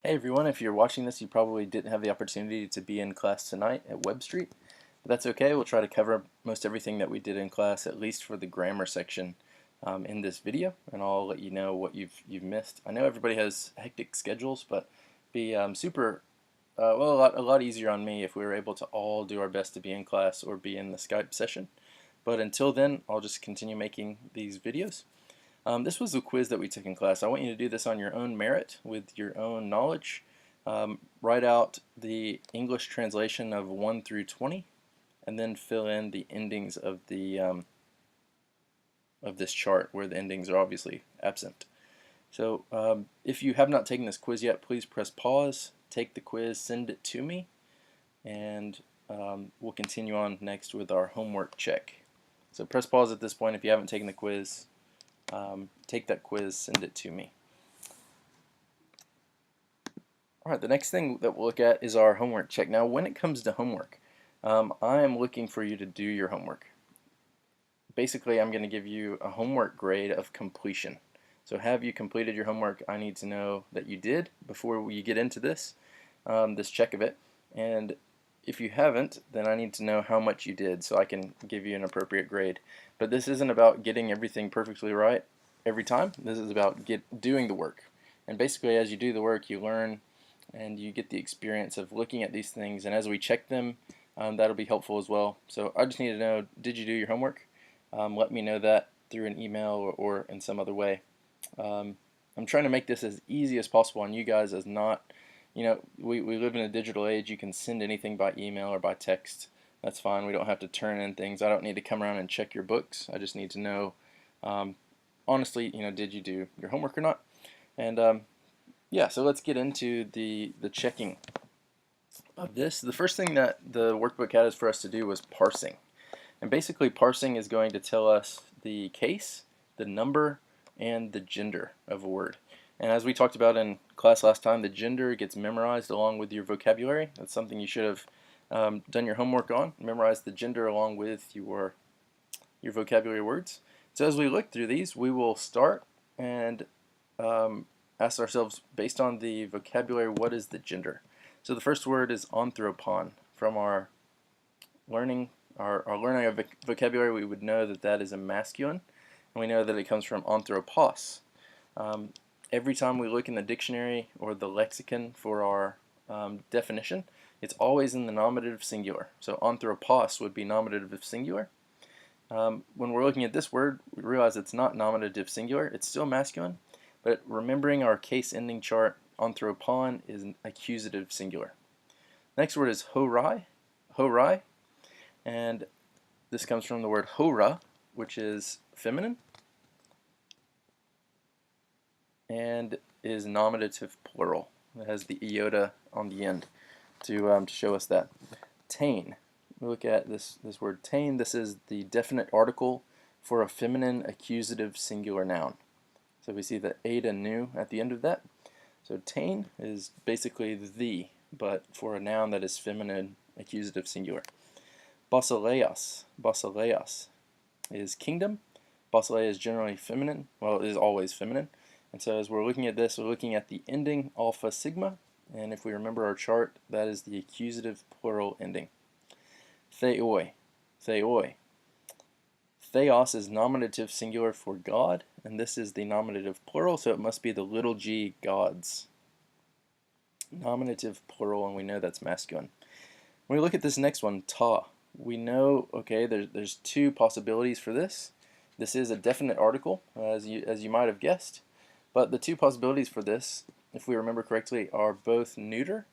Hey everyone, if you're watching this, you probably didn't have the opportunity to be in class tonight at Web Street. But that's okay, we'll try to cover most everything that we did in class, at least for the grammar section in this video, and I'll let you know what you've missed. I know everybody has hectic schedules, but be a lot easier on me if we were able to all do our best to be in class or be in the Skype session. But until then, I'll just continue making these videos. This was a quiz that we took in class. I want you to do this on your own merit with your own knowledge. Write out the English translation of 1 through 20 and then fill in the endings of this chart where the endings are obviously absent. So if you have not taken this quiz yet, please press pause, take the quiz, send it to me, and we'll continue on next with our homework check. So press pause at this point if you haven't taken the quiz. Take that quiz, send it to me. Alright, the next thing that we'll look at is our homework check. Now when it comes to homework, I am looking for you to do your homework. Basically, I'm going to give you a homework grade of completion. So have you completed your homework? I need to know that you did before we get into this check of it. And if you haven't, then I need to know how much you did so I can give you an appropriate grade. But this isn't about getting everything perfectly right every time. This is about doing the work. And basically, as you do the work, you learn and you get the experience of looking at these things. And as we check them, that'll be helpful as well. So I just need to know, did you do your homework? Let me know that through an email or in some other way. I'm trying to make this as easy as possible on you guys, as not, we live in a digital age. You can send anything by email or by text. That's fine. We don't have to turn in things. I don't need to come around and check your books. I just need to know, honestly, did you do your homework or not? And yeah, so let's get into the checking of this. The first thing that the workbook had for us to do was parsing. And basically parsing is going to tell us the case, the number, and the gender of a word. And as we talked about in class last time, the gender gets memorized along with your vocabulary. That's something you should have done your homework on. Memorize the gender along with your vocabulary words. So as we look through these, we will start and ask ourselves, based on the vocabulary, what is the gender? So the first word is anthropon. From our learning of vocabulary, we would know that that is a masculine, and we know that it comes from anthropos. Every time we look in the dictionary or the lexicon for our definition, it's always in the nominative singular. So anthropos would be nominative singular. When we're looking at this word, we realize it's not nominative singular. It's still masculine, but remembering our case ending chart, anthropon is an accusative singular. Next word is horai. Horai. And this comes from the word hora, which is feminine, and is nominative plural. It has the iota on the end to show us that. Tain. We look at this word tain. This is the definite article for a feminine accusative singular noun. So we see the eta nu at the end of that. So tain is basically the, but for a noun that is feminine accusative singular. Basileas. Basileas is kingdom. Basileia is generally feminine. Well, it is always feminine. And so as we're looking at this, we're looking at the ending alpha sigma. And if we remember our chart, that is the accusative plural ending. Theoi. Theoi. Theos is nominative singular for God, and this is the nominative plural, so it must be the little g, gods. Nominative plural, and we know that's masculine. When we look at this next one, ta, we know, okay, there's two possibilities for this. This is a definite article, as you might have guessed, but the two possibilities for this, if we remember correctly, are both neuter,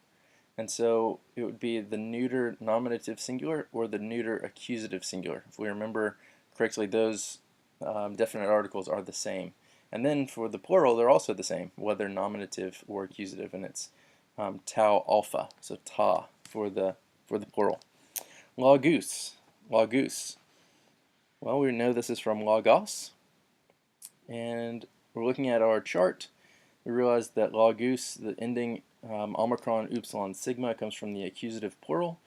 and so it would be the neuter nominative singular or the neuter accusative singular. If we remember correctly, those definite articles are the same. And then for the plural, they're also the same, whether nominative or accusative, and it's tau alpha, so ta for the plural. Lagus. Lagus. Well, we know this is from logos, and we're looking at our chart. We realize that lagus, the ending omicron upsilon sigma, comes from the accusative plural.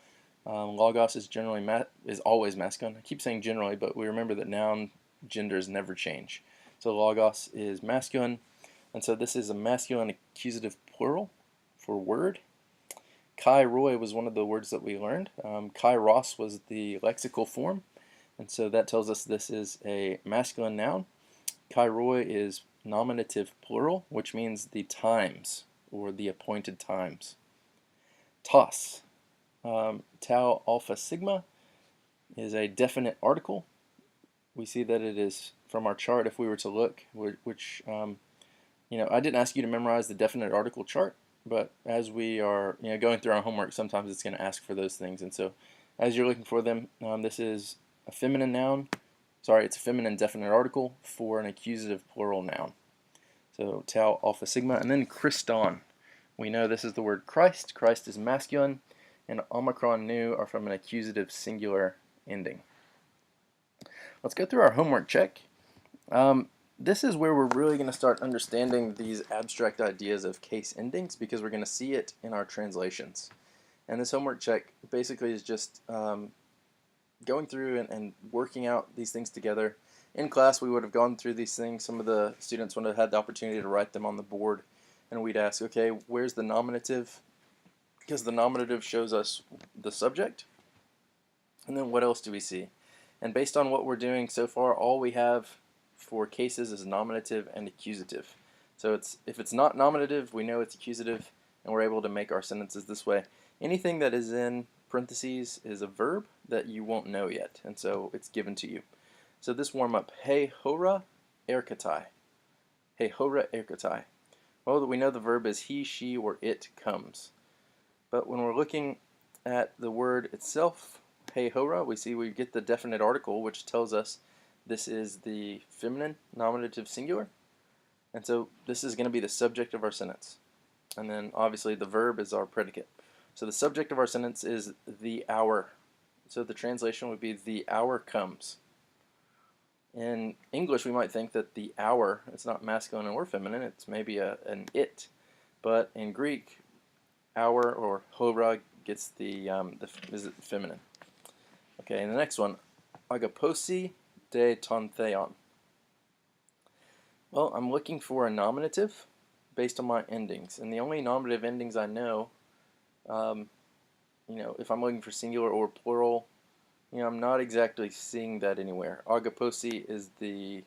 Logos is always masculine. I keep saying generally, but we remember that noun genders never change. So logos is masculine, and so this is a masculine accusative plural for word. Kai Roy was one of the words that we learned. Kai Ross was the lexical form, and so that tells us this is a masculine noun. Kai Roy is nominative plural, which means the times or the appointed times. Toss, tau alpha sigma, is a definite article. We see that it is from our chart if we were to look, which I didn't ask you to memorize the definite article chart, but as we are going through our homework, sometimes it's going to ask for those things, and so as you're looking for them, this is a feminine noun. Sorry, it's a feminine definite article for an accusative plural noun. So tau alpha sigma, and then Christon. We know this is the word Christ. Christ is masculine, and omicron nu are from an accusative singular ending. Let's go through our homework check. This is where we're really going to start understanding these abstract ideas of case endings, because we're going to see it in our translations. And this homework check basically is just going through and working out these things together. In class, we would have gone through these things. Some of the students would have had the opportunity to write them on the board, and we'd ask, okay, where's the nominative? Because the nominative shows us the subject. And then what else do we see? And based on what we're doing so far, all we have for cases is nominative and accusative. So if it's not nominative, we know it's accusative, and we're able to make our sentences this way. Anything that is in parentheses is a verb that you won't know yet, and so it's given to you. So this warm-up, he hora erkatai. He hora erkatai. Well, we know the verb is he, she, or it comes. But when we're looking at the word itself, he hora, we see we get the definite article, which tells us this is the feminine nominative singular. And so this is going to be the subject of our sentence. And then obviously the verb is our predicate. So the subject of our sentence is the hour. So the translation would be the hour comes. In English, we might think that the hour, it's not masculine or feminine, it's maybe an it. But in Greek, hour or hora gets is feminine. Okay, and the next one, agaposi de ton theon. Well, I'm looking for a nominative based on my endings, and the only nominative endings I know, if I'm looking for singular or plural, I'm not exactly seeing that anywhere. Agaposi is the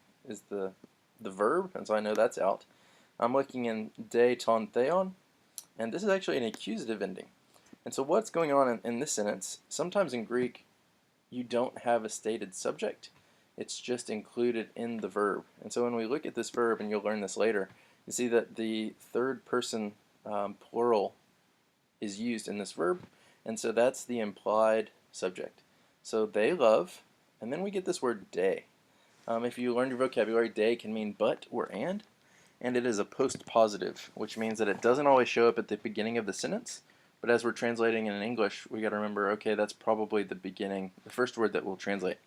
verb, and so I know that's out. I'm looking in de ton theon, and this is actually an accusative ending. And so what's going on in this sentence? Sometimes in Greek, you don't have a stated subject. It's just included in the verb. And so when we look at this verb, and you'll learn this later, you see that the third person plural is used in this verb, and so that's the implied subject. So they love, and then we get this word de. If you learn your vocabulary, de can mean but or and it is a post-positive, which means that it doesn't always show up at the beginning of the sentence, but as we're translating in English, we got to remember, okay, that's probably the beginning, the first word that we'll translate.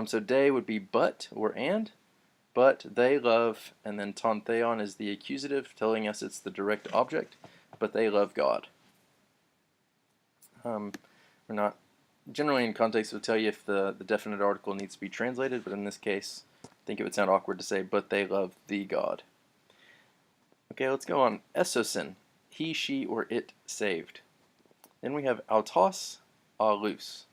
So de would be but or and, but they love, and then ton theon is the accusative, telling us it's the direct object, but they love God. We're not, generally in context it would tell you if the definite article needs to be translated, but in this case, I think it would sound awkward to say, but they love the God. Okay, let's go on. Esosin, he, she, or it saved. Then we have autos alus.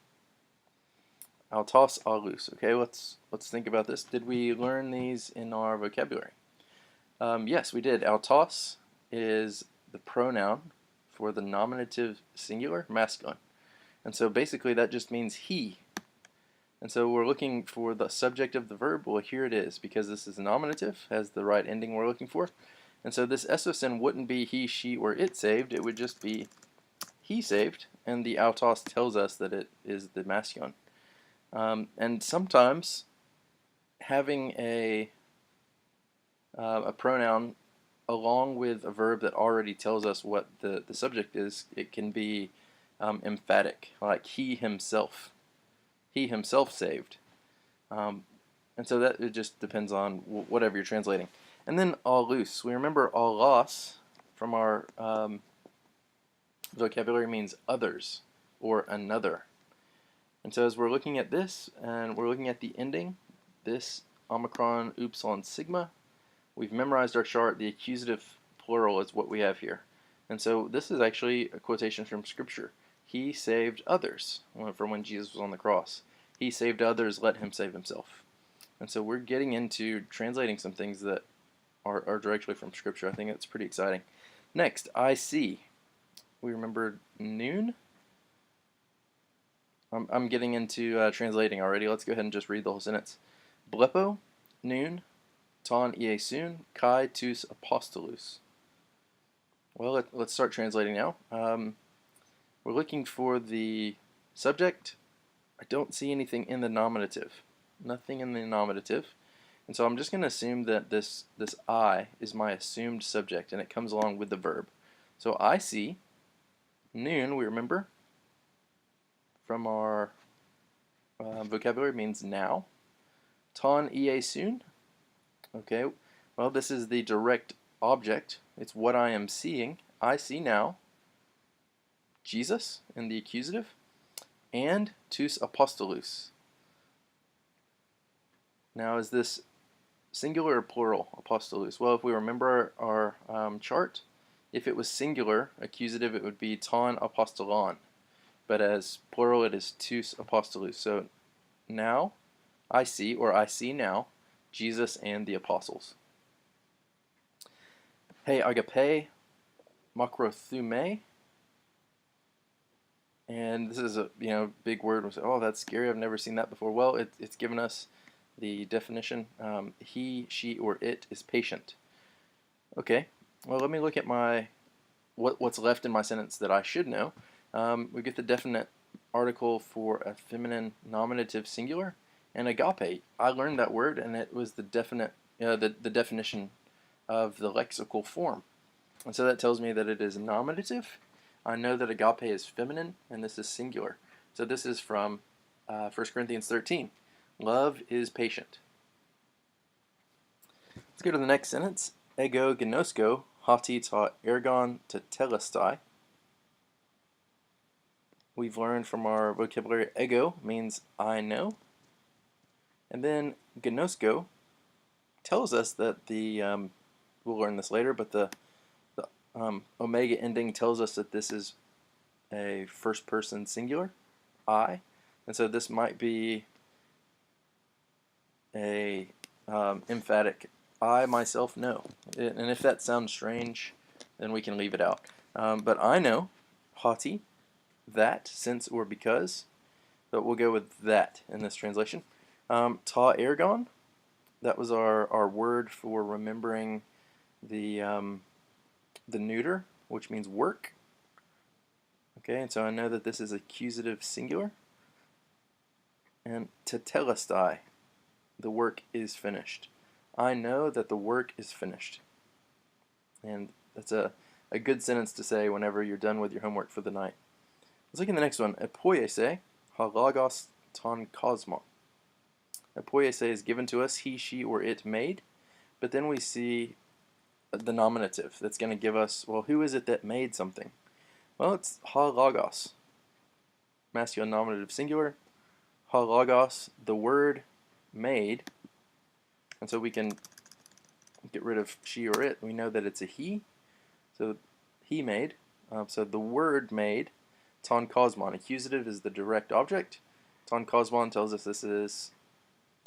Autos alus. Okay, let's think about this. Did we learn these in our vocabulary? Yes, we did. Autos is the pronoun for the nominative singular masculine. And so basically that just means he. And so we're looking for the subject of the verb. Well, here it is, because this is nominative, has the right ending we're looking for. And so this esosin wouldn't be he, she, or it saved. It would just be he saved, and the autos tells us that it is the masculine. And sometimes having a pronoun along with a verb that already tells us what the subject is, it can be emphatic, like he himself saved. And so that it just depends on whatever you're translating. And then alus, we remember alos from our vocabulary means others or another. And so as we're looking at this, and we're looking at the ending, this omicron upsilon sigma, we've memorized our chart. The accusative plural is what we have here. And so this is actually a quotation from Scripture. He saved others from when Jesus was on the cross. He saved others, let him save himself. And so we're getting into translating some things that are directly from Scripture. I think that's pretty exciting. Next, I see. We remember noon. I'm getting into translating already. Let's go ahead and just read the whole sentence. Blepo, noon, ton iesun, kai tus apostolus. Well, let's start translating now. We're looking for the subject. I don't see anything in the nominative. Nothing in the nominative. And so I'm just going to assume that this I is my assumed subject, and it comes along with the verb. So I see. Noon, we remember from our vocabulary, means now. Ton iesun. Okay, well, this is the direct object. It's what I am seeing. I see now Jesus in the accusative, and tus apostolus. Now, is this singular or plural, apostolus? Well, if we remember our chart, if it was singular, accusative, it would be ton apostolon. But as plural, it is tus apostolus. So now I see, or I see now, Jesus and the apostles. Hey, agape, makrothumai. And this is a big word. We say, oh, that's scary. I've never seen that before. Well, it's given us the definition. He, she, or it is patient. Okay. Well, let me look at my what's left in my sentence that I should know. We get the definite article for a feminine nominative singular and agape. I learned that word, and it was the definite the definition of the lexical form. And so that tells me that it is nominative. I know that agape is feminine, and this is singular. So this is from 1 Corinthians 13. Love is patient. Let's go to the next sentence. Ego gnosko hati ta ergon tetelestai. We've learned from our vocabulary ego means I know. And then gnosko tells us that we'll learn this later, but the omega ending tells us that this is a first person singular, I, and so this might be a emphatic I myself know. And if that sounds strange, then we can leave it out. But I know, hati, that, since, or because, but we'll go with that in this translation. Ta ergon, that was our word for remembering the neuter, which means work. Okay, and so I know that this is accusative singular. And tetelestai, the work is finished. I know that the work is finished. And that's a good sentence to say whenever you're done with your homework for the night. Let's look at the next one. Epoiese halagos ton kosmon. Epoiese is given to us, he, she, or it made. But then we see the nominative that's going to give us, well, who is it that made something? Well, it's halagos. Masculine nominative singular. Halagos, the word made. And so we can get rid of she or it. We know that it's a he. So he made. So the word made. Ton kosmon. Accusative is the direct object. Ton kosmon tells us this is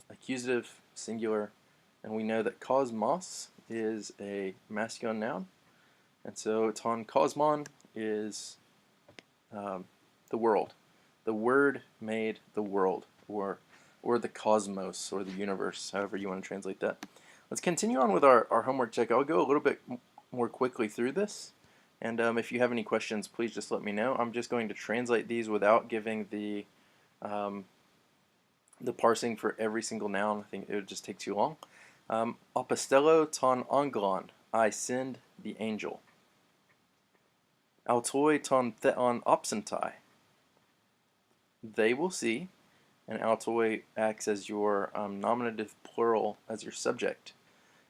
accusative singular. And we know that kosmos is a masculine noun. And so ton kosmon is the world. The word made the world, or the cosmos, or the universe, however you want to translate that. Let's continue on with our homework check. I'll go a little bit more quickly through this, and if you have any questions, please just let me know. I'm just going to translate these without giving the parsing for every single noun. I think it would just take too long. Apostello ton angelon, I send the angel. Autoi ton theon opsentai, they will see, and autoi acts as your nominative plural as your subject.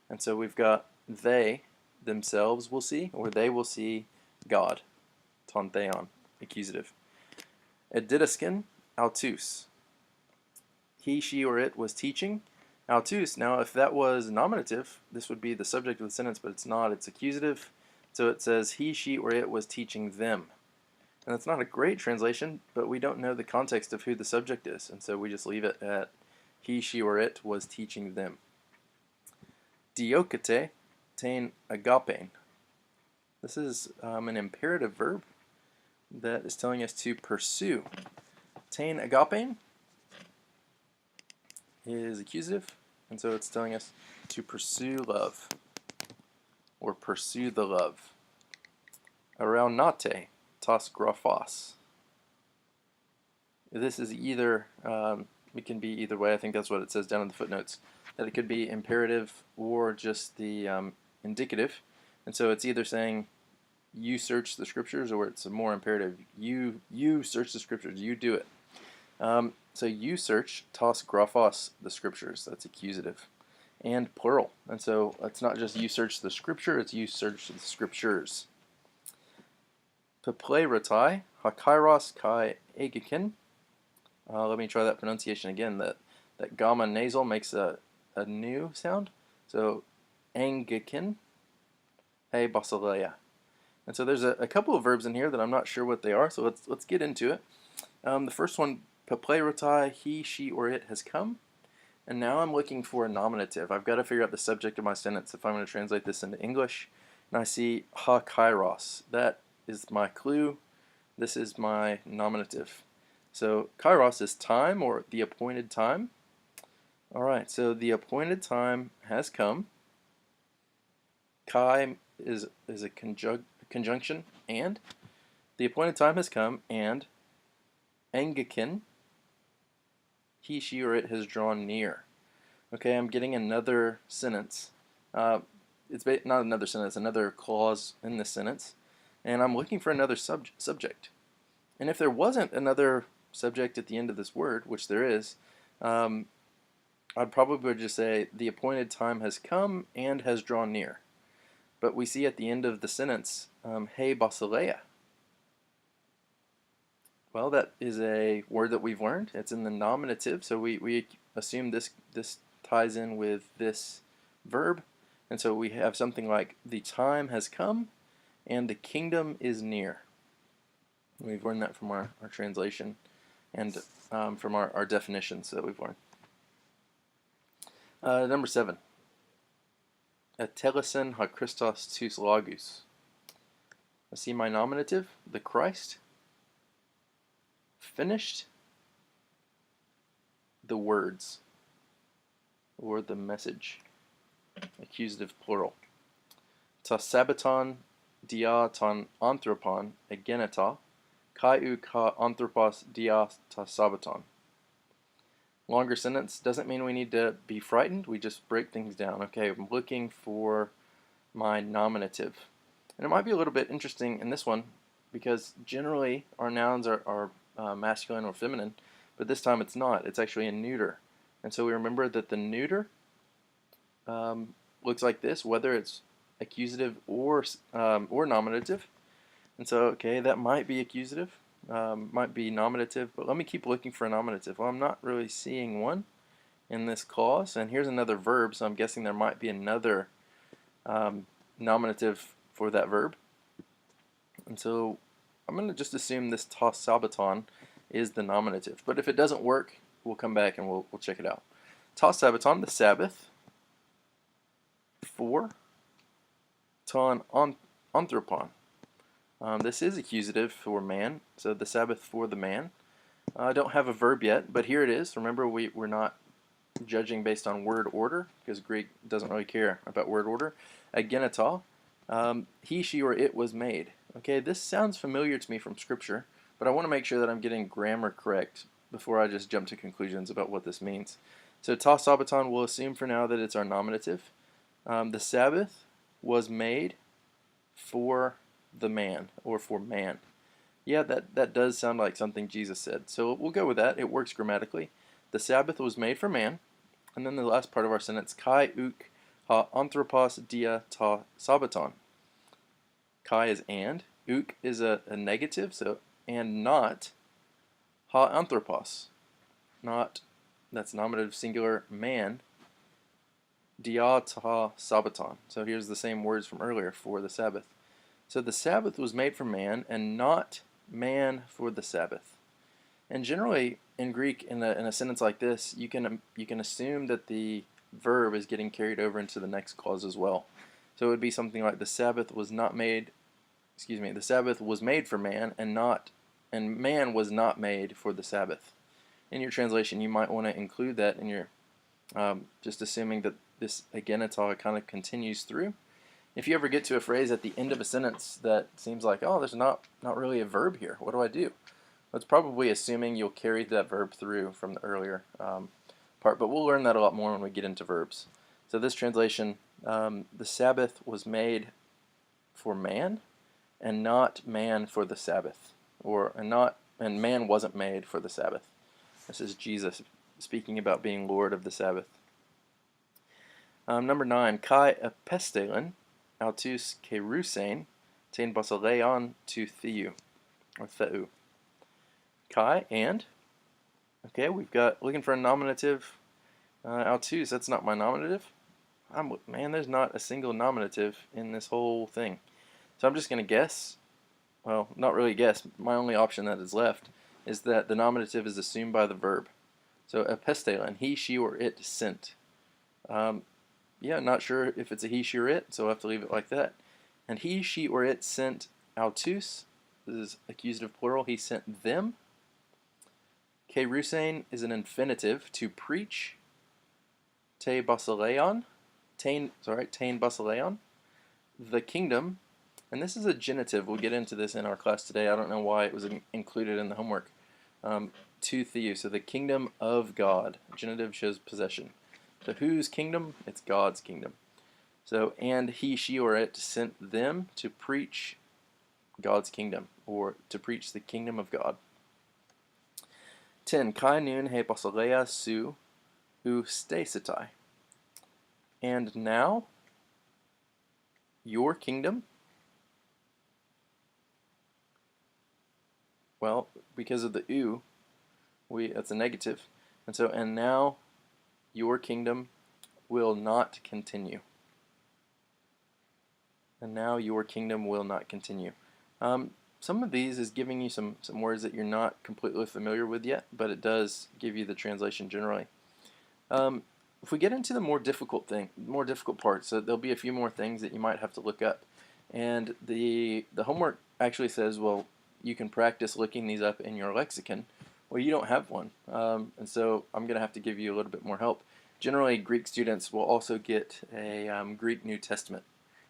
And so we've got they themselves will see, or they will see God, ton theon, accusative. Edidaskin, autus, he, she, or it was teaching. Autus, now if that was nominative, this would be the subject of the sentence, but it's not, it's accusative. So it says he, she, or it was teaching them. And that's not a great translation, but we don't know the context of who the subject is, and so we just leave it at he, she, or it was teaching them. Diokete tein agapein. This is an imperative verb that is telling us to pursue. Tein agapein is accusative, and so it's telling us to pursue love, or pursue the love. Araunate tas graphos. This is either, it can be either way. I think that's what it says down in the footnotes, that it could be imperative or just the indicative. And so it's either saying you search the scriptures, or it's a more imperative, you search the scriptures, you do it. So you search tas graphos, the scriptures, that's accusative, and plural. And so it's not just you search the scripture, it's you search the scriptures. Peplerotai, hakairos kai egikin. Let me try that pronunciation again. That gamma nasal makes a new sound. So angikin, hey basileia. And so there's a couple of verbs in here that I'm not sure what they are. So let's get into it. The first one, peplerotai, he, she, or it has come. And now I'm looking for a nominative. I've got to figure out the subject of my sentence if I'm going to translate this into English. And I see ha kairos. That is my clue. This is my nominative. So kairos is time, or the appointed time. All right, so the appointed time has come. Kai is a conjunction, and the appointed time has come, and angikin, he, she, or it has drawn near. Okay, I'm getting another sentence. It's not another sentence, another clause in this sentence, and I'm looking for another subject. And if there wasn't another subject at the end of this word, which there is, I'd probably just say the appointed time has come and has drawn near. But we see at the end of the sentence, hey basileia. Well, that is a word that we've learned. It's in the nominative, so we assume this ties in with this verb. And so we have something like the time has come and the kingdom is near. We've learned that from our translation and from our definitions that we've learned. Number 7. Atelesen ha Christos tous logos. I see my nominative, the Christ, finished the words, or the message, accusative plural. Ta sabaton dia ton anthropon egeneta, kai u ka anthropos dia ta sabaton. Longer sentence doesn't mean we need to be frightened. We just break things down. Okay, I'm looking for my nominative. And it might be a little bit interesting in this one because generally our nouns are masculine or feminine, but this time it's not. It's actually a neuter. And so we remember that the neuter looks like this, whether it's accusative or nominative. And so, okay, that might be accusative. Might be nominative, but let me keep looking for a nominative. Well, I'm not really seeing one in this clause, and here's another verb, so I'm guessing there might be another nominative for that verb. And so I'm going to just assume this ta sabaton is the nominative, but if it doesn't work, we'll come back and we'll check it out. Ta sabaton, the Sabbath, for ton anthropon. This is accusative for man, so the Sabbath for the man. I don't have a verb yet, but here it is. Remember, we're not judging based on word order, because Greek doesn't really care about word order. Agenata, he, she, or it was made. Okay, this sounds familiar to me from Scripture, but I want to make sure that I'm getting grammar correct before I just jump to conclusions about what this means. So ta sabaton, we'll assume for now that it's our nominative. The Sabbath was made for the man, or for man. Yeah, that does sound like something Jesus said. So we'll go with that. It works grammatically. The Sabbath was made for man. And then the last part of our sentence, kai uk ha anthropos dia ta sabaton. Kai is and. Uk is a negative, so and not. Ha anthropos. Not, that's nominative singular, man. Dia ta sabaton. So here's the same words from earlier for the Sabbath. So the Sabbath was made for man, and not man for the Sabbath. And generally, in Greek, in a sentence like this, you can assume that the verb is getting carried over into the next clause as well. So it would be something like the Sabbath was not made. Excuse me. The Sabbath was made for man, and man was not made for the Sabbath. In your translation, you might want to include that in your just assuming that this again, it's all kind of continues through. If you ever get to a phrase at the end of a sentence that seems like, oh, there's not really a verb here, what do I do? That's probably assuming you'll carry that verb through from the earlier part, but we'll learn that a lot more when we get into verbs. So this translation, the Sabbath was made for man, and not man for the Sabbath, and man wasn't made for the Sabbath. This is Jesus speaking about being Lord of the Sabbath. Number 9, kai epistelen, autus kerusein, tein basileon to theou, or theou. Kai, and, okay, we've got, looking for a nominative, autus, that's not my nominative. Man, there's not a single nominative in this whole thing. So I'm just going to guess, well, not really guess, my only option that is left is that the nominative is assumed by the verb. So epistelen, he, she, or it sent. Yeah, not sure if it's a he, she, or it, so I'll have to leave it like that. And he, she, or it sent autus. This is accusative plural. He sent them. Kerusein is an infinitive, to preach. Te basileon. Tein basileon. The kingdom. And this is a genitive. We'll get into this in our class today. I don't know why it was included in the homework. To theou. So the kingdom of God. Genitive shows possession. So whose kingdom? It's God's kingdom. So, and he, she, or it sent them to preach God's kingdom, or to preach the kingdom of God. 10. Kai nun he basileia su ou stasitai. And now, your kingdom. Well, because of the ou, that's a negative. And so, and now, your kingdom will not continue. And now your kingdom will not continue. Some of these is giving you some words that you're not completely familiar with yet, but it does give you the translation generally. If we get into the more difficult parts, so there'll be a few more things that you might have to look up. And the homework actually says, well, you can practice looking these up in your lexicon. Well, you don't have one, and so I'm going to have to give you a little bit more help. Generally, Greek students will also get a Greek New Testament,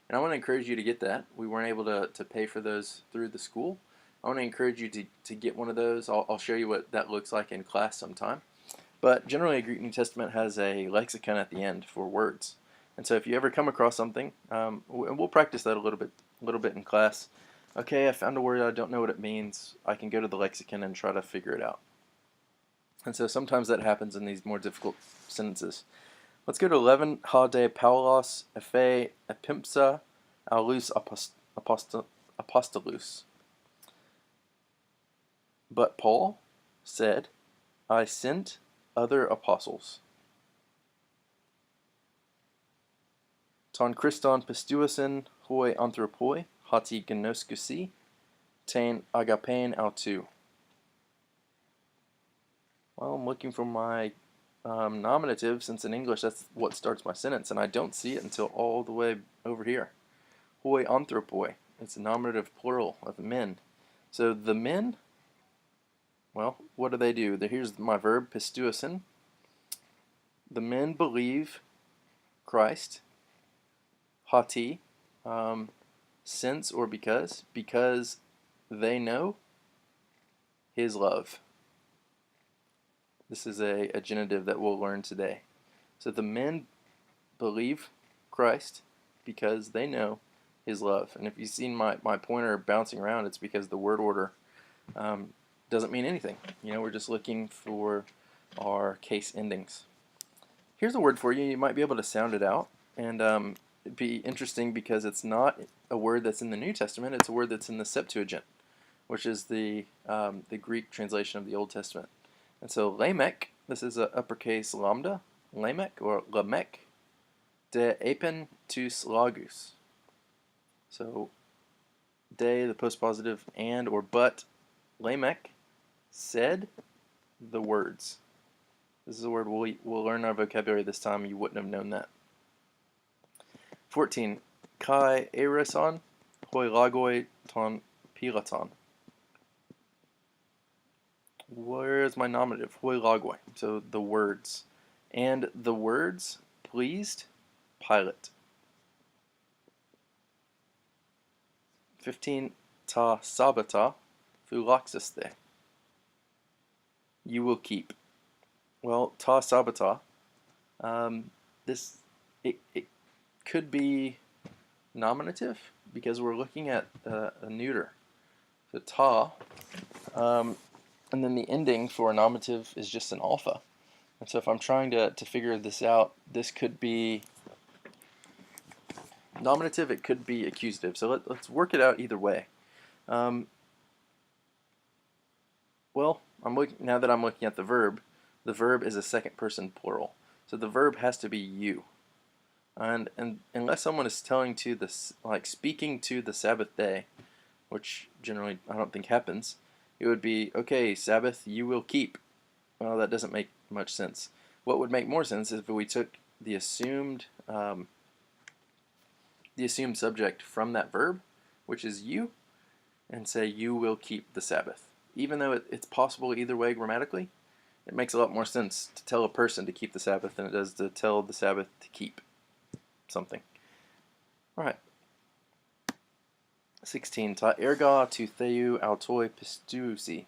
and I want to encourage you to get that. We weren't able to pay for those through the school. I want to encourage you to get one of those. I'll show you what that looks like in class sometime. But generally, a Greek New Testament has a lexicon at the end for words, and so if you ever come across something, and we'll practice that a little bit in class. Okay, I found a word, I don't know what it means. I can go to the lexicon and try to figure it out. And so sometimes that happens in these more difficult sentences. Let's go to 11. Ha de Paulos ephe epimpsa aulus apostolus. But Paul said, I sent other apostles. Ton Christon pistuasin hoi anthropoi hati gnoskousi tein agapein autou. Well, I'm looking for my nominative, since in English that's what starts my sentence, and I don't see it until all the way over here. Hoi anthropoi. It's a nominative plural of men. So the men, well, what do? Here's my verb, pistuasin. The men believe Christ. Hati, since or because they know his love. This is a genitive that we'll learn today. So the men believe Christ because they know his love. And if you've seen my pointer bouncing around, it's because the word order doesn't mean anything. We're just looking for our case endings. Here's a word for you. You might be able to sound it out. And it'd be interesting because it's not a word that's in the New Testament. It's a word that's in the Septuagint, which is the Greek translation of the Old Testament. And so Lamech, this is a uppercase lambda, Lamech or Lamech, de apen tus lagus. So They, the postpositive, and or but, Lamech, said the words. This is a word we'll learn our vocabulary this time. You wouldn't have known that. 14. Kai ereson, hoi lagoi ton pilaton. Where's my nominative? Hoi lagoi. So the words. And the words pleased Pilate. 15. Ta sabata phulaxiste. You will keep. Well, ta sabata. This it could be nominative because we're looking at a neuter. So ta, and then the ending for a nominative is just an alpha. And so if I'm trying to figure this out, this could be nominative, it could be accusative. So let's work it out either way. Well, now that I'm looking at the verb is a second person plural. So the verb has to be you. And unless someone is telling to this, like speaking to the Sabbath day, which generally I don't think happens, it would be, okay, Sabbath, you will keep. Well, that doesn't make much sense. What would make more sense is if we took the assumed subject from that verb, which is you, and say you will keep the Sabbath. Even though it's possible either way grammatically, it makes a lot more sense to tell a person to keep the Sabbath than it does to tell the Sabbath to keep something. All right. 16. Ta erga tu theou autoi pistusi.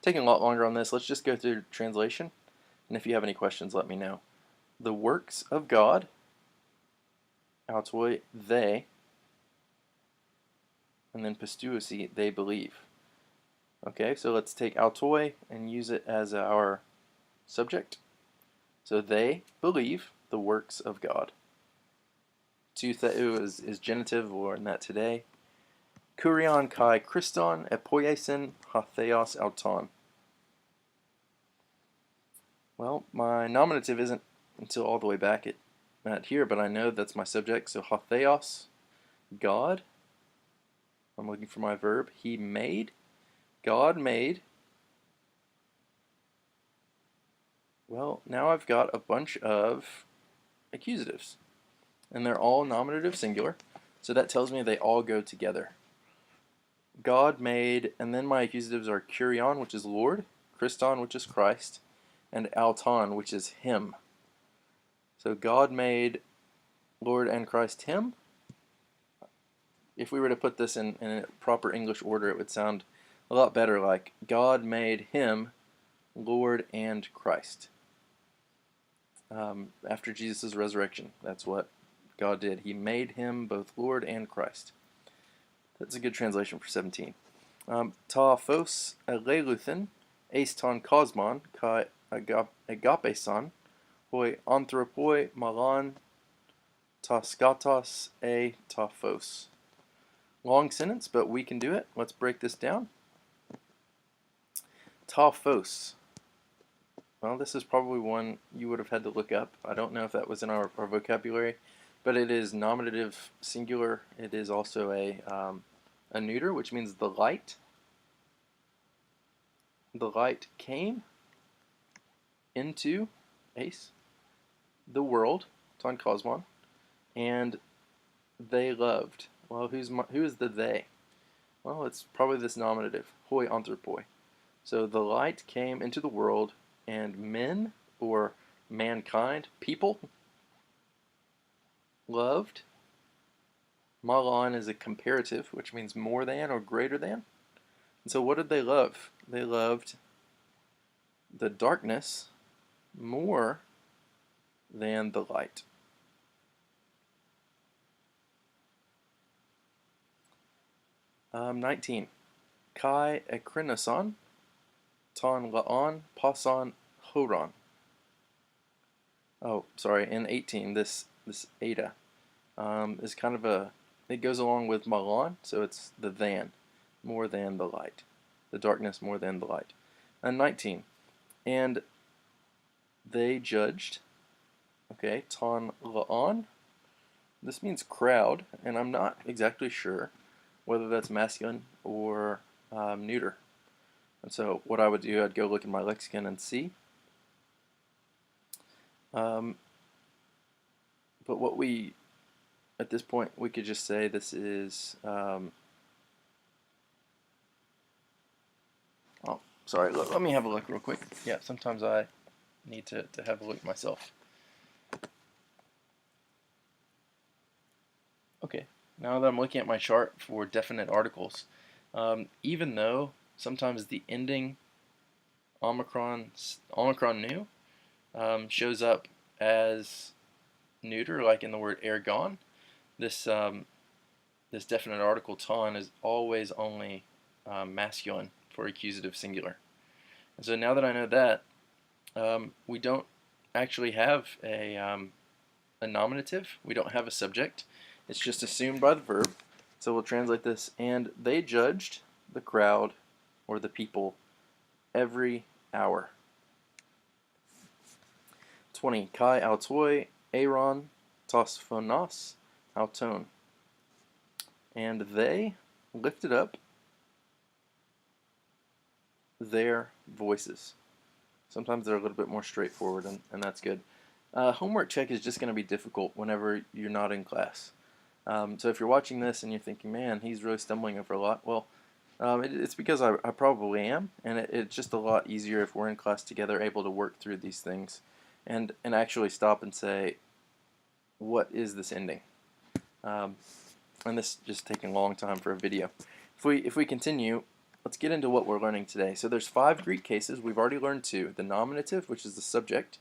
Taking a lot longer on this. Let's just go through translation. And if you have any questions, let me know. The works of God, autoi, they, and then pistusi, they believe. Okay, so let's take autoi and use it as our subject. So they believe the works of God. Tu theou is genitive, we'll learn that today. Kurion kai Christon epoiesin ha theos auton. Well, my nominative isn't until all the way back at here, but I know that's my subject, so ha theos, God. I'm looking for my verb. He made. God made. Well, now I've got a bunch of accusatives, and they're all nominative singular, so that tells me they all go together. God made, and then my accusatives are kurion, which is Lord, Christon, which is Christ, and auton, which is him. So God made Lord and Christ him. If we were to put this in a proper English order, it would sound a lot better like God made him Lord and Christ. After Jesus' resurrection, that's what God did. He made him both Lord and Christ. That's a good translation for 17. Ta phos eleluthen, eis ton kosmon, kai agapeson, hoi anthropoi malan, ta skatos e ta phos. Long sentence, but we can do it. Let's break this down. Ta phos. Well, this is probably one you would have had to look up. I don't know if that was in our vocabulary, but it is nominative singular. It is also a neuter, which means the light. The light came into the world, ton kosmon, and they loved. Well, who is the they? Well, it's probably this nominative, hoi anthropoi. So the light came into the world, and men, or mankind, people, loved. Malon is a comparative, which means more than or greater than. And so what did they love? They loved the darkness more than the light. Um, 19. Kai ekrinoson, ton laon, pason horon. Oh, sorry, in 18, this eta is kind of it goes along with malon, so it's the than, more than the light. The darkness more than the light. And 19. And they judged, okay, ton laon. This means crowd, and I'm not exactly sure whether that's masculine or neuter. And so what I would do, I'd go look in my lexicon and see. But what we, at this point, we could just say this is, oh, sorry, let me have a look real quick. Yeah, sometimes I need to have a look myself. Okay, now that I'm looking at my chart for definite articles, even though sometimes the ending omicron nu shows up as neuter, like in the word ergon, this this definite article ton is always only masculine for accusative singular. And so now that I know that, we don't actually have a nominative. We don't have a subject. It's just assumed by the verb. So we'll translate this, and they judged the crowd or the people every hour. 20. Kai autoi aaron tos phonos auton. And they lifted up their voices. Sometimes they're a little bit more straightforward, and that's good. Homework check is just going to be difficult whenever you're not in class. So if you're watching this and you're thinking, man, he's really stumbling over a lot, well, it's because I probably am, and it's just a lot easier if we're in class together, able to work through these things and actually stop and say, what is this ending? And this is just taking a long time for a video. If we continue, let's get into what we're learning today. So there's 5 Greek cases. We've already learned 2. The nominative, which is the subject,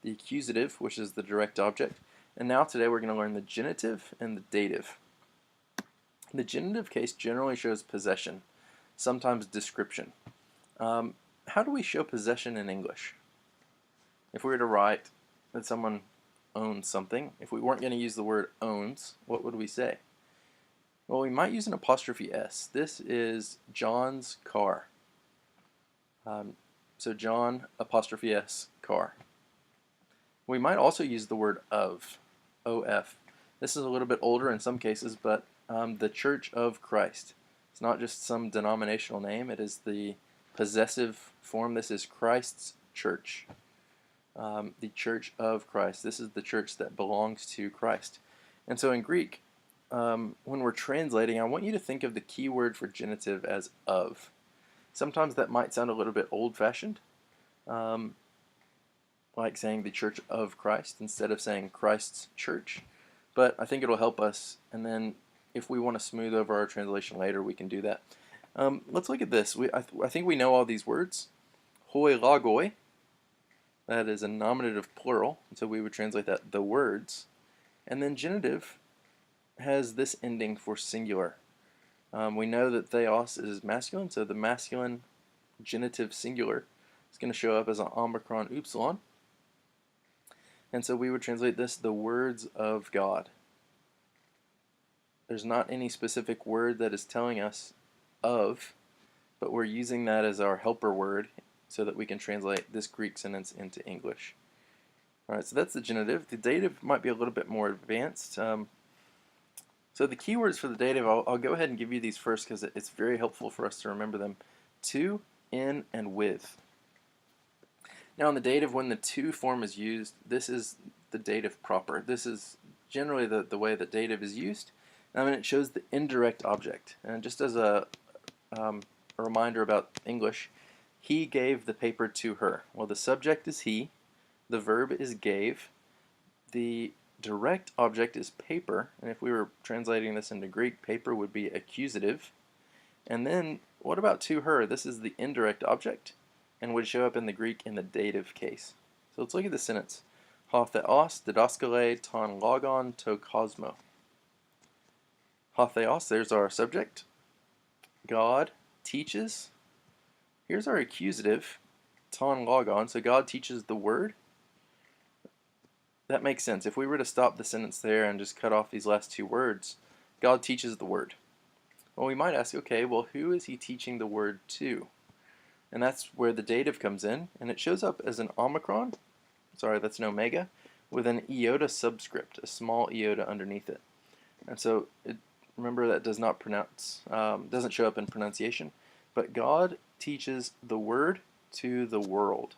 the accusative, which is the direct object, and now today we're going to learn the genitive and the dative. The genitive case generally shows possession, sometimes description. How do we show possession in English? If we were to write that someone owns something, if we weren't going to use the word owns, what would we say? Well, we might use an apostrophe S. This is John's car. So John apostrophe S car. We might also use the word of, O-F. This is a little bit older in some cases, but the Church of Christ. It's not just some denominational name, it is the possessive form. This is Christ's church. The Church of Christ. This is the church that belongs to Christ. And so in Greek, when we're translating, I want you to think of the key word for genitive as of. Sometimes that might sound a little bit old-fashioned, like saying the Church of Christ instead of saying Christ's church, but I think it'll help us, and then if we want to smooth over our translation later, we can do that. Let's look at this. I think we know all these words. Hoi logoi, that is a nominative plural, so we would translate that the words, and then genitive has this ending for singular. We know that theos is masculine, so the masculine genitive singular is going to show up as an omicron upsilon. And so we would translate this the words of God. There's not any specific word that is telling us of, but we're using that as our helper word so that we can translate this Greek sentence into English. Alright, so that's the genitive. The dative might be a little bit more advanced. So the keywords for the dative, I'll go ahead and give you these first because it's very helpful for us to remember them. To, in, and with. Now in the dative, when the to form is used, this is the dative proper. This is generally the way that dative is used. And it shows the indirect object. And just as a reminder about English, he gave the paper to her. Well, the subject is he, the verb is gave, the direct object is paper, and if we were translating this into Greek, paper would be accusative. And then, what about to her? This is the indirect object, and would show up in the Greek in the dative case. So let's look at the sentence. Ha theos didaskale ton logon to cosmo. Ha theos, there's our subject. God teaches. Here's our accusative, ton logon, so God teaches the word. That makes sense. If we were to stop the sentence there and just cut off these last 2 words, God teaches the word. Well, we might ask, okay, well, who is he teaching the word to? And that's where the dative comes in, and it shows up as an omicron, sorry, that's an omega, with an iota subscript, a small iota underneath it. And so remember that does not pronounce, doesn't show up in pronunciation, but God teaches the word to the world.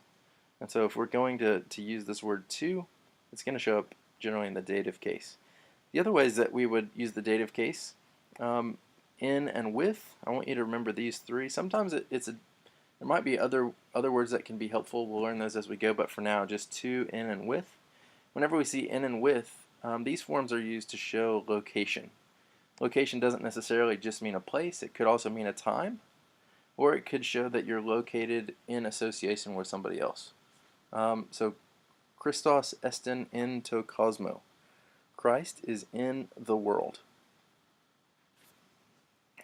And so if we're going to use this word to, it's going to show up generally in the dative case. The other ways that we would use the dative case, in and with, I want you to remember these three. Sometimes there might be other words that can be helpful. We'll learn those as we go, but for now, just to, in, and with. Whenever we see in and with, these forms are used to show location. Location doesn't necessarily just mean a place. It could also mean a time, or it could show that you're located in association with somebody else. So, Christos estin in to cosmo. Christ is in the world.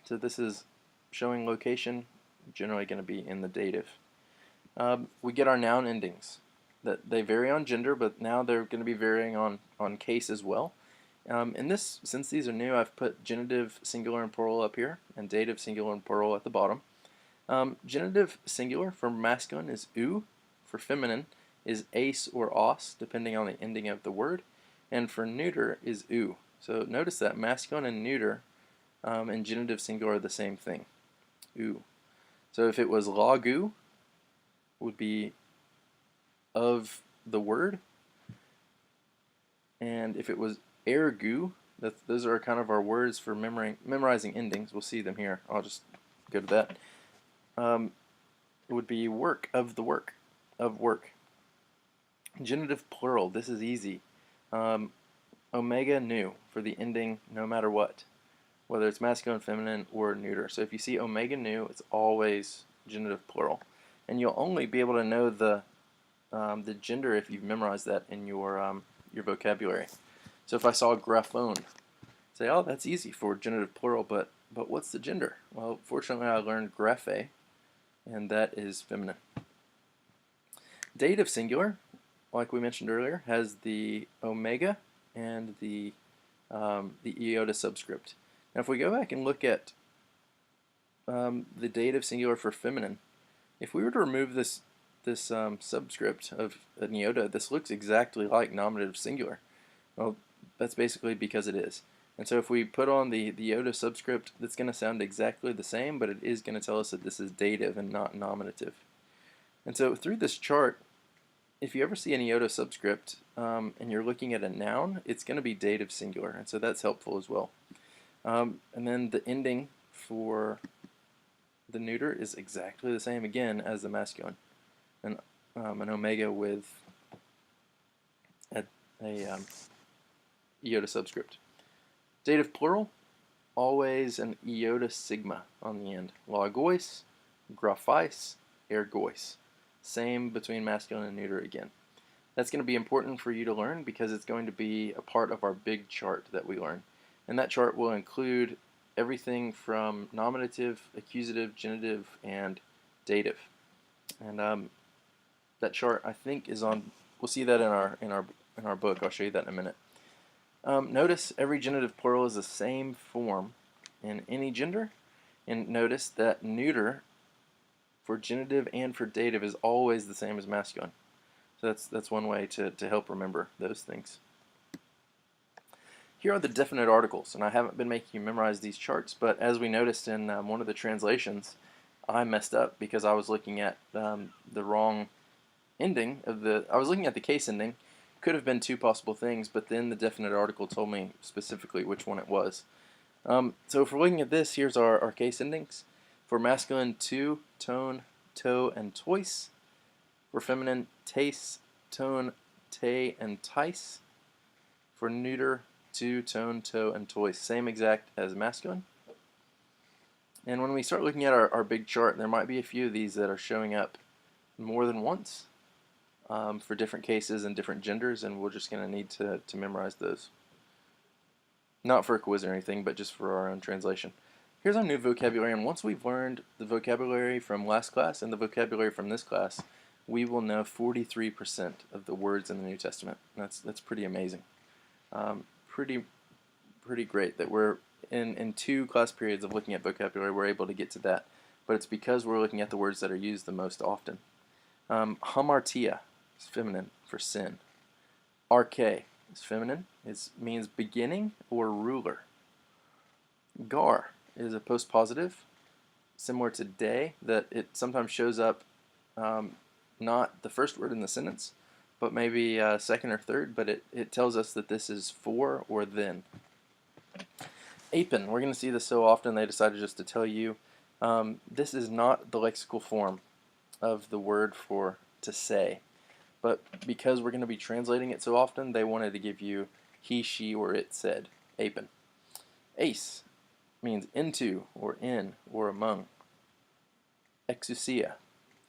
So this is showing location, generally going to be in the dative. We get our noun endings. That they vary on gender, but now they're going to be varying on case as well. Since these are new, I've put genitive singular and plural up here, and dative singular and plural at the bottom. Genitive singular for masculine is u, for feminine is ace or os, depending on the ending of the word, and for neuter is u. So notice that masculine and neuter and genitive singular are the same thing, u. So if it was lagu, would be of the word, and if it was ergu, those are kind of our words for memorizing endings. We'll see them here. I'll just go to that. It would be work, of the work, of work. Genitive plural, this is easy. Omega nu for the ending no matter what, whether it's masculine, feminine, or neuter. So if you see omega nu, it's always genitive plural. And you'll only be able to know the gender if you've memorized that in your vocabulary. So if I saw graphone, say, oh, that's easy for genitive plural, but what's the gender? Well, fortunately, I learned graphe, and that is feminine. Dative singular, like we mentioned earlier, has the omega and the iota subscript. Now, if we go back and look at the dative singular for feminine, if we were to remove this subscript of an iota, this looks exactly like nominative singular. Well, that's basically because it is. And so if we put on the iota subscript, that's going to sound exactly the same, but it is going to tell us that this is dative and not nominative. And so through this chart, if you ever see an iota subscript and you're looking at a noun, it's going to be dative singular, and so that's helpful as well. And then the ending for the neuter is exactly the same again as the masculine, an omega with a iota subscript. Dative plural, always an iota sigma on the end. Logois, graphais, ergois. Same between masculine and neuter again. That's going to be important for you to learn because it's going to be a part of our big chart that we learn. And that chart will include everything from nominative, accusative, genitive, and dative. And that chart, I think, is on. We'll see that in our book. I'll show you that in a minute. Notice every genitive plural is the same form in any gender, and notice that neuter for genitive and for dative is always the same as masculine. So that's one way to help remember those things. Here are the definite articles, and I haven't been making you memorize these charts, but as we noticed in one of the translations, I messed up because I was looking at the wrong ending of I was looking at the case ending. Could have been two possible things, but then the definite article told me specifically which one it was. So if we're looking at this, here's our case endings. For masculine, to, tone, toe, and tois. For feminine, tace, tone, te, and tice. For neuter, to, tone, toe, and tois. Same exact as masculine. And when we start looking at our big chart, there might be a few of these that are showing up more than once for different cases and different genders, and we're just going to need to memorize those. Not for a quiz or anything, but just for our own translation. Here's our new vocabulary, and once we've learned the vocabulary from last class and the vocabulary from this class, we will know 43% of the words in the New Testament. That's pretty amazing. Pretty great that we're in 2 class periods of looking at vocabulary, we're able to get to that. But it's because we're looking at the words that are used the most often. Hamartia is feminine for sin. Arche is feminine. It means beginning or ruler. Gar is a postpositive, similar to day, that it sometimes shows up not the first word in the sentence, but maybe second or third, but it tells us that this is for or then. Apen, we're going to see this so often they decided just to tell you this is not the lexical form of the word for to say, but because we're going to be translating it so often, they wanted to give you he, she, or it said. Apen. Ace means into or in or among. Exousia,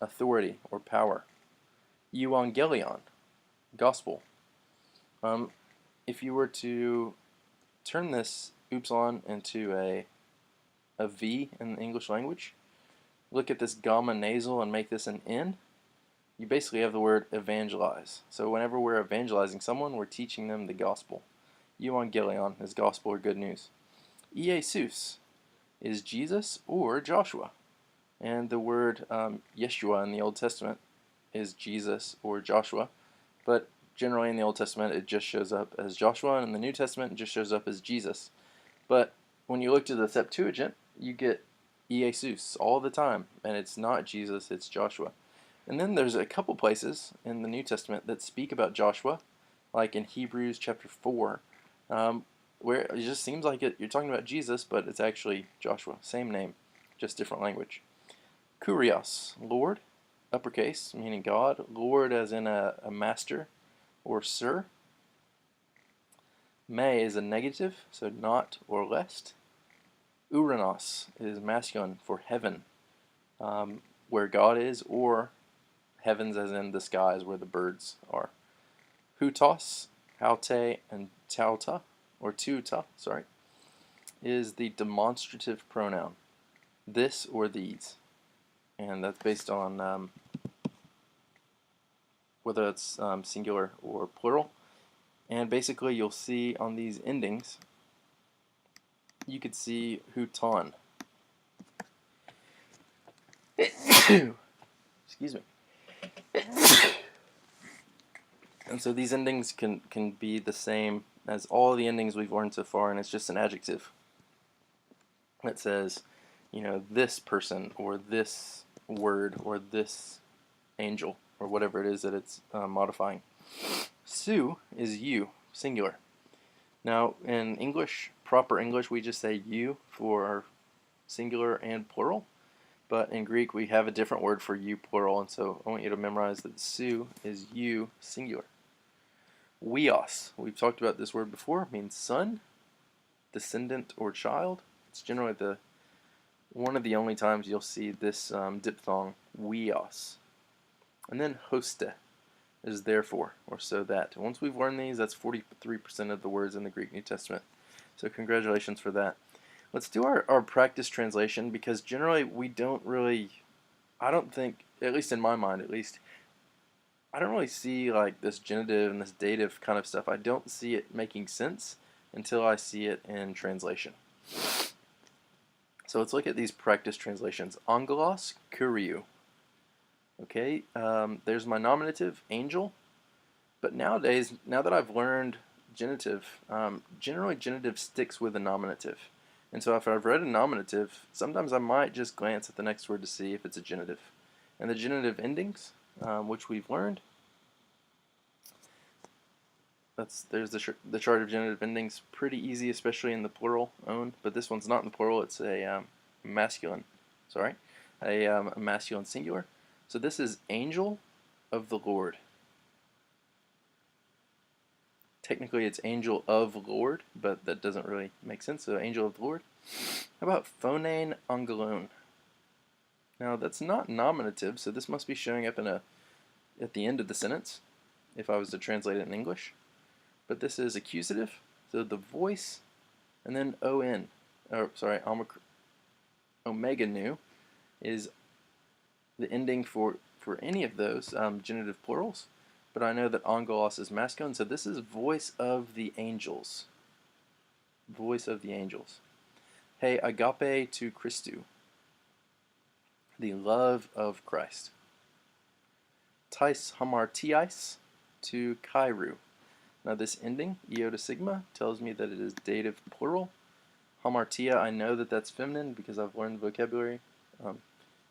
authority or power. Euangelion, gospel. If you were to turn this upsilon into a V in the English language, look at this gamma nasal and make this an N, you basically have the word evangelize. So whenever we're evangelizing someone, we're teaching them the gospel. Euangelion is gospel or good news. Iesus is Jesus or Joshua. And the word Yeshua in the Old Testament is Jesus or Joshua. But generally in the Old Testament it just shows up as Joshua, and in the New Testament it just shows up as Jesus. But when you look to the Septuagint, you get Iesus all the time, and it's not Jesus, it's Joshua. And then there's a couple places in the New Testament that speak about Joshua, like in Hebrews chapter 4, where it just seems like you're talking about Jesus, but it's actually Joshua. Same name, just different language. Kurios, Lord, uppercase, meaning God. Lord as in a master or sir. Me is a negative, so not or lest. Uranos is masculine for heaven, where God is, or heavens as in the skies where the birds are. Hutos, haute, and tauta, or tuta, is the demonstrative pronoun. This or these. And that's based on whether it's singular or plural. And basically you'll see on these endings, you could see huton. Excuse me. And so these endings can be the same as all the endings we've learned so far, and it's just an adjective that says, this person, or this word, or this angel, or whatever it is that it's modifying. Su is you, singular. Now, in English, proper English, we just say you for singular and plural. But in Greek, we have a different word for you, plural. And so I want you to memorize that su is you, singular. Weos, we've talked about this word before, means son, descendant, or child. It's generally one of the only times you'll see this diphthong, weos. And then hoste is therefore, or so that. Once we've learned these, that's 43% of the words in the Greek New Testament. So congratulations for that. Let's do our practice translation, because generally we don't really, I don't think, at least in my mind at least, I don't really see like this genitive and this dative kind of stuff. I don't see it making sense until I see it in translation. So let's look at these practice translations. Angelos kuriou. Okay, there's my nominative, angel. But nowadays, now that I've learned genitive, generally genitive sticks with a nominative. And so if I've read a nominative, sometimes I might just glance at the next word to see if it's a genitive. And the genitive endings, which we've learned, there's the chart of genitive endings. Pretty easy, especially in the plural, own. But this one's not in the plural, it's a masculine, a masculine singular. So this is angel of the Lord. Technically it's angel of Lord, but that doesn't really make sense, so angel of the Lord. How about phonein angelon? Now that's not nominative, so this must be showing up at the end of the sentence, if I was to translate it in English. But this is accusative, so the voice, and then omega nu is the ending for any of those genitive plurals. But I know that angelos is masculine, so this is voice of the angels. Voice of the angels. Hey, agape to Christou. The love of Christ. Tais hamartiais to Kairu. Now this ending, iota sigma, tells me that it is dative plural. hamartia, I know that that's feminine because I've learned the vocabulary.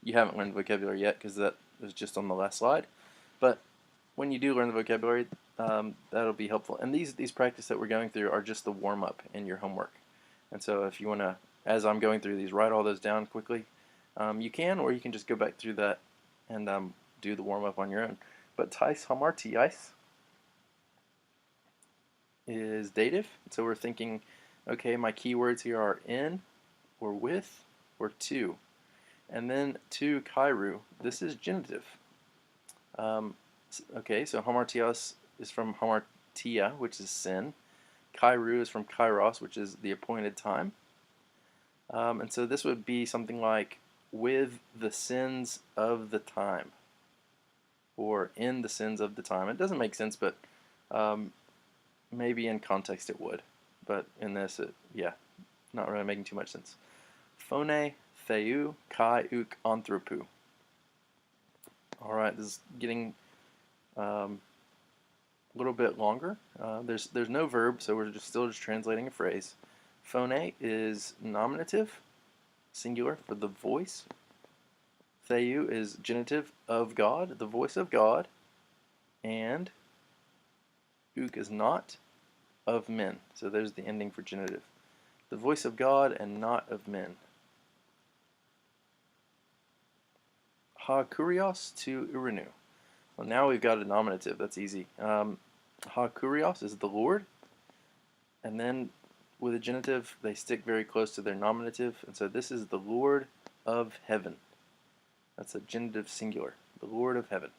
You haven't learned the vocabulary yet because that was just on the last slide. But when you do learn the vocabulary, that'll be helpful. And these practice that we're going through are just the warm-up in your homework. And so if you want to, as I'm going through these, write all those down quickly, you can, or you can just go back through that and do the warm-up on your own. But tais hamartiais is dative. So we're thinking, okay, my keywords here are in, or with, or to. And then to kairu, this is genitive. Okay, so hamartios is from hamartia, which is sin. Kairu is from kairos, which is the appointed time. And so this would be something like with the sins of the time, or in the sins of the time. It doesn't make sense, but maybe in context it would. But in this, yeah, not really making too much sense. Phone, theou, kai, uk, anthropou. Alright, this is getting a little bit longer. There's no verb, so we're still just translating a phrase. Phone is nominative, singular, for the voice. Theou is genitive, of God, the voice of God. And uk is not, of men. So there's the ending for genitive. The voice of God and not of men. Ha kurios to urinu. Well, now we've got a nominative. That's easy. Ha kurios is the Lord. And then with a genitive, they stick very close to their nominative. And so this is the Lord of heaven. That's a genitive singular. The Lord of heaven.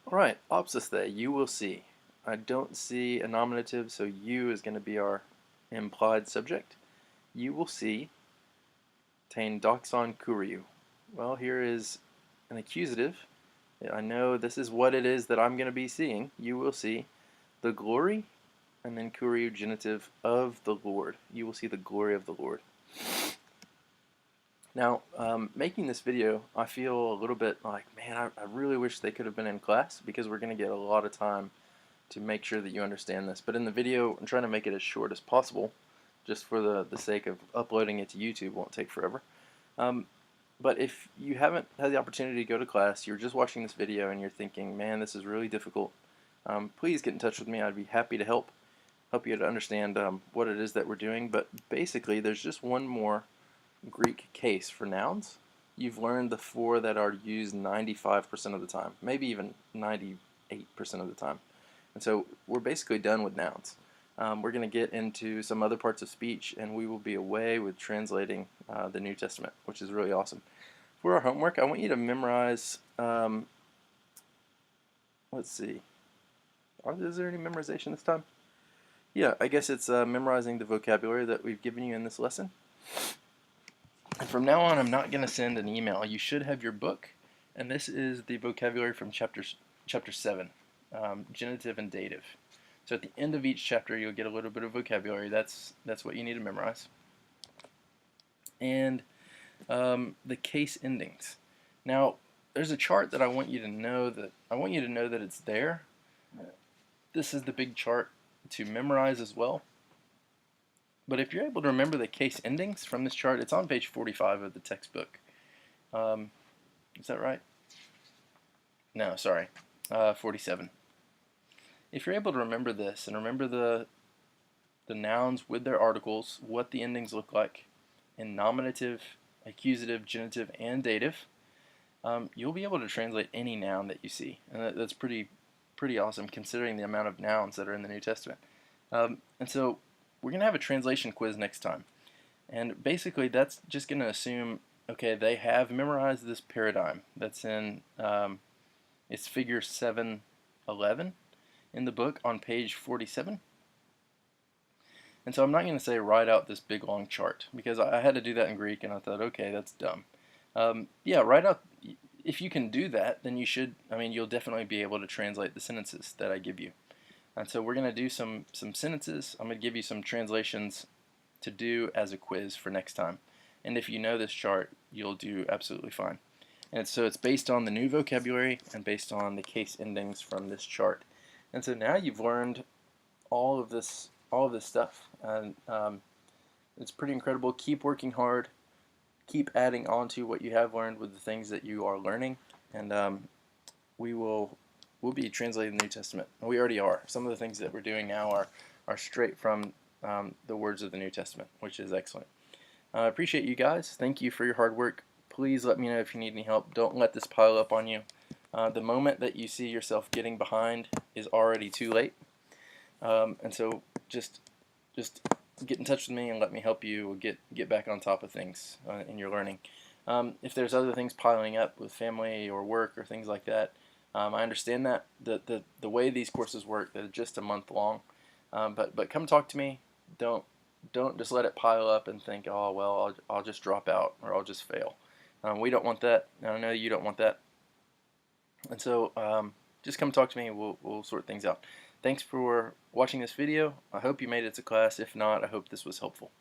Alright, opsisthe, you will see. I don't see a nominative, so you is going to be our implied subject. You will see. Tain doxon kuriu. Well, here is an accusative. I know this is what it is that I'm going to be seeing. You will see the glory, and then kuriu, genitive, of the Lord. You will see the glory of the Lord. Now, making this video, I feel a little bit like, man, I really wish they could have been in class, because we're going to get a lot of time to make sure that you understand this. But in the video, I'm trying to make it as short as possible, just for the sake of uploading it to YouTube. It won't take forever. But if you haven't had the opportunity to go to class, you're just watching this video and you're thinking, man, this is really difficult, please get in touch with me. I'd be happy to help you to understand what it is that we're doing. But basically, there's just one more Greek case for nouns. You've learned the 4 that are used 95% of the time, maybe even 98% of the time. And so we're basically done with nouns. We're going to get into some other parts of speech, and we will be away with translating the New Testament, which is really awesome. For our homework, I want you to memorize, let's see, is there any memorization this time? Yeah, I guess it's memorizing the vocabulary that we've given you in this lesson. And from now on, I'm not going to send an email. You should have your book, and this is the vocabulary from chapter 7, genitive and dative. So at the end of each chapter, you'll get a little bit of vocabulary. That's what you need to memorize. And the case endings. Now, there's a chart that I want you to know that it's there. This is the big chart to memorize as well. But if you're able to remember the case endings from this chart, it's on page 45 of the textbook. Is that right? No, sorry, 47. If you're able to remember this and remember the nouns with their articles, what the endings look like in nominative, accusative, genitive, and dative, you'll be able to translate any noun that you see. And that's pretty awesome considering the amount of nouns that are in the New Testament. And so we're going to have a translation quiz next time. And basically that's just going to assume, okay, they have memorized this paradigm. That's in, it's figure 711 in the book on page 47. And so I'm not going to say write out this big long chart, because I had to do that in Greek and I thought, okay, that's dumb. Yeah, write out, if you can do that, then you should, you'll definitely be able to translate the sentences that I give you. And so we're going to do some sentences. I'm going to give you some translations to do as a quiz for next time. And if you know this chart, you'll do absolutely fine. And so it's based on the new vocabulary and based on the case endings from this chart. And so now you've learned all of this stuff. And it's pretty incredible. Keep working hard. Keep adding on to what you have learned with the things that you are learning, and we'll be translating the New Testament. We already are. Some of the things that we're doing now are straight from the words of the New Testament, which is excellent. I appreciate you guys. Thank you for your hard work. Please let me know if you need any help. Don't let this pile up on you. The moment that you see yourself getting behind is already too late. And so just get in touch with me and let me help you get back on top of things in your learning. If there's other things piling up with family or work or things like that, I understand that the way these courses work, they're just a month long. But come talk to me. Don't just let it pile up and think, oh well, I'll just drop out or I'll just fail. We don't want that. I know you don't want that. And so just come talk to me and we'll sort things out. Thanks for watching this video. I hope you made it to class. If not, I hope this was helpful.